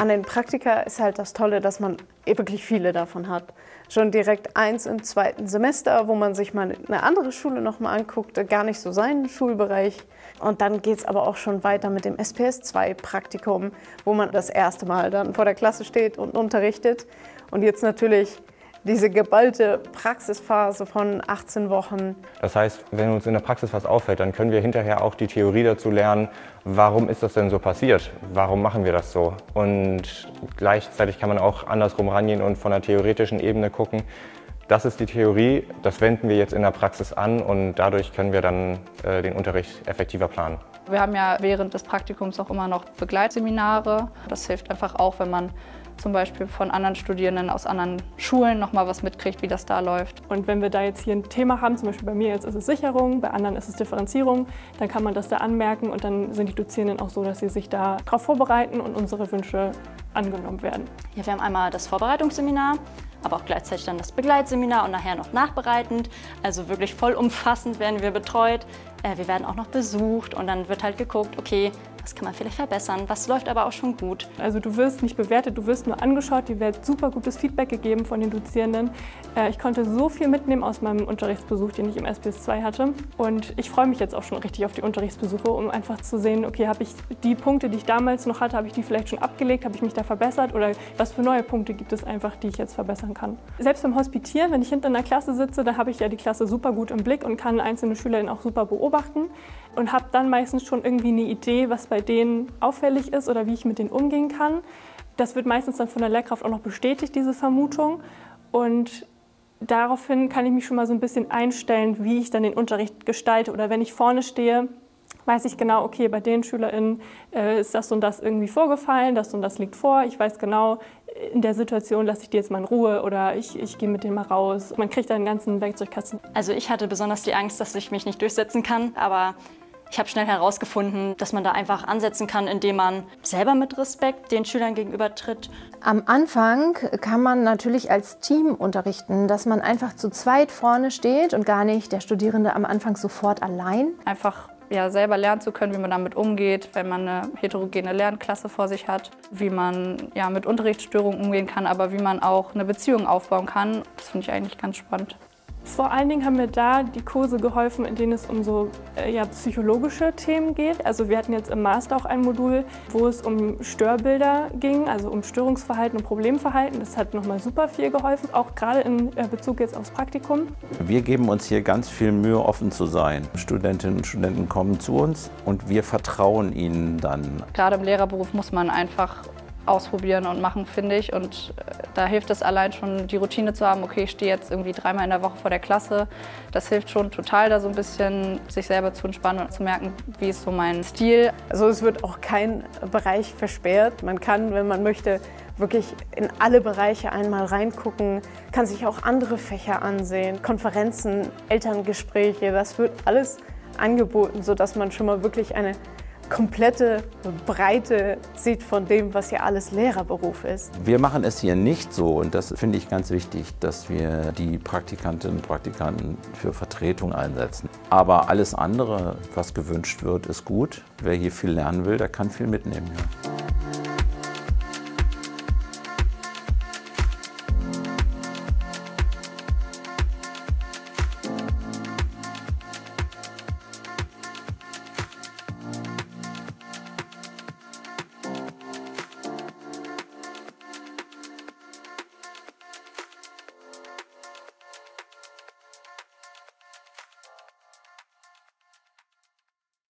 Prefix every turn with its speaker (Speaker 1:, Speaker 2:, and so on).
Speaker 1: An den Praktika ist halt das Tolle, dass man wirklich viele davon hat. Schon direkt eins im zweiten Semester, wo man sich mal eine andere Schule nochmal anguckt, gar nicht so seinen Schulbereich. Und dann geht es aber auch schon weiter mit dem SPS2-Praktikum, wo man das erste Mal dann vor der Klasse steht und unterrichtet. Und jetzt natürlich diese geballte Praxisphase von 18 Wochen.
Speaker 2: Das heißt, wenn uns in der Praxis was auffällt, dann können wir hinterher auch die Theorie dazu lernen, warum ist das denn so passiert? Warum machen wir das so? Und gleichzeitig kann man auch andersrum rangehen und von der theoretischen Ebene gucken, das ist die Theorie, das wenden wir jetzt in der Praxis an und dadurch können wir dann den Unterricht effektiver planen.
Speaker 3: Wir haben ja während des Praktikums auch immer noch Begleitseminare. Das hilft einfach auch, wenn man zum Beispiel von anderen Studierenden aus anderen Schulen noch mal was mitkriegt, wie das da läuft.
Speaker 4: Und wenn wir da jetzt hier ein Thema haben, zum Beispiel bei mir jetzt ist es Sicherung, bei anderen ist es Differenzierung, dann kann man das da anmerken und dann sind die Dozierenden auch so, dass sie sich da darauf vorbereiten und unsere Wünsche angenommen werden.
Speaker 5: Ja, wir haben einmal das Vorbereitungsseminar, aber auch gleichzeitig dann das Begleitseminar und nachher noch nachbereitend. Also wirklich vollumfassend werden wir betreut. Wir werden auch noch besucht und dann wird halt geguckt, okay, was kann man vielleicht verbessern, was läuft aber auch schon gut.
Speaker 4: Also du wirst nicht bewertet, du wirst nur angeschaut, dir wird super gutes Feedback gegeben von den Dozierenden. Ich konnte so viel mitnehmen aus meinem Unterrichtsbesuch, den ich im SPS2 hatte. Und ich freue mich jetzt auch schon richtig auf die Unterrichtsbesuche, um einfach zu sehen, okay, habe ich die Punkte, die ich damals noch hatte, habe ich die vielleicht schon abgelegt, habe ich mich da verbessert oder was für neue Punkte gibt es einfach, die ich jetzt verbessern kann. Selbst beim Hospitieren, wenn ich hinter einer Klasse sitze, da habe ich ja die Klasse super gut im Blick und kann einzelne SchülerInnen auch super beobachten und habe dann meistens schon irgendwie eine Idee, was bei denen auffällig ist oder wie ich mit denen umgehen kann. Das wird meistens dann von der Lehrkraft auch noch bestätigt, diese Vermutung. Und daraufhin kann ich mich schon mal so ein bisschen einstellen, wie ich dann den Unterricht gestalte. Oder wenn ich vorne stehe, weiß ich genau, okay, bei den SchülerInnen ist das und das irgendwie vorgefallen, das und das liegt vor. Ich weiß genau, in der Situation lasse ich die jetzt mal in Ruhe oder ich gehe mit denen mal raus. Man kriegt da einen ganzen Werkzeugkasten.
Speaker 5: Also ich hatte besonders die Angst, dass ich mich nicht durchsetzen kann, aber ich habe schnell herausgefunden, dass man da einfach ansetzen kann, indem man selber mit Respekt den Schülern gegenüber tritt.
Speaker 6: Am Anfang kann man natürlich als Team unterrichten, dass man einfach zu zweit vorne steht und gar nicht der Studierende am Anfang sofort allein.
Speaker 3: Einfach selber lernen zu können, wie man damit umgeht, wenn man eine heterogene Lernklasse vor sich hat, wie man mit Unterrichtsstörungen umgehen kann, aber wie man auch eine Beziehung aufbauen kann. Das finde ich eigentlich ganz spannend.
Speaker 4: Vor allen Dingen haben mir da die Kurse geholfen, in denen es um so psychologische Themen geht. Also wir hatten jetzt im Master auch ein Modul, wo es um Störbilder ging, also um Störungsverhalten und Problemverhalten. Das hat nochmal super viel geholfen, auch gerade in Bezug jetzt aufs Praktikum.
Speaker 7: Wir geben uns hier ganz viel Mühe, offen zu sein. Studentinnen und Studenten kommen zu uns und wir vertrauen ihnen dann.
Speaker 3: Gerade im Lehrerberuf muss man einfach ausprobieren und machen, finde ich. Und da hilft es allein schon, die Routine zu haben, okay, ich stehe jetzt irgendwie 3-mal in der Woche vor der Klasse. Das hilft schon total, da so ein bisschen sich selber zu entspannen und zu merken, wie ist so mein Stil.
Speaker 1: Also es wird auch kein Bereich versperrt. Man kann, wenn man möchte, wirklich in alle Bereiche einmal reingucken, kann sich auch andere Fächer ansehen, Konferenzen, Elterngespräche, das wird alles angeboten, sodass man schon mal wirklich eine komplette Breite sieht von dem, was hier alles Lehrerberuf ist.
Speaker 7: Wir machen es hier nicht so, und das finde ich ganz wichtig, dass wir die Praktikantinnen und Praktikanten für Vertretung einsetzen. Aber alles andere, was gewünscht wird, ist gut. Wer hier viel lernen will, der kann viel mitnehmen. Ja.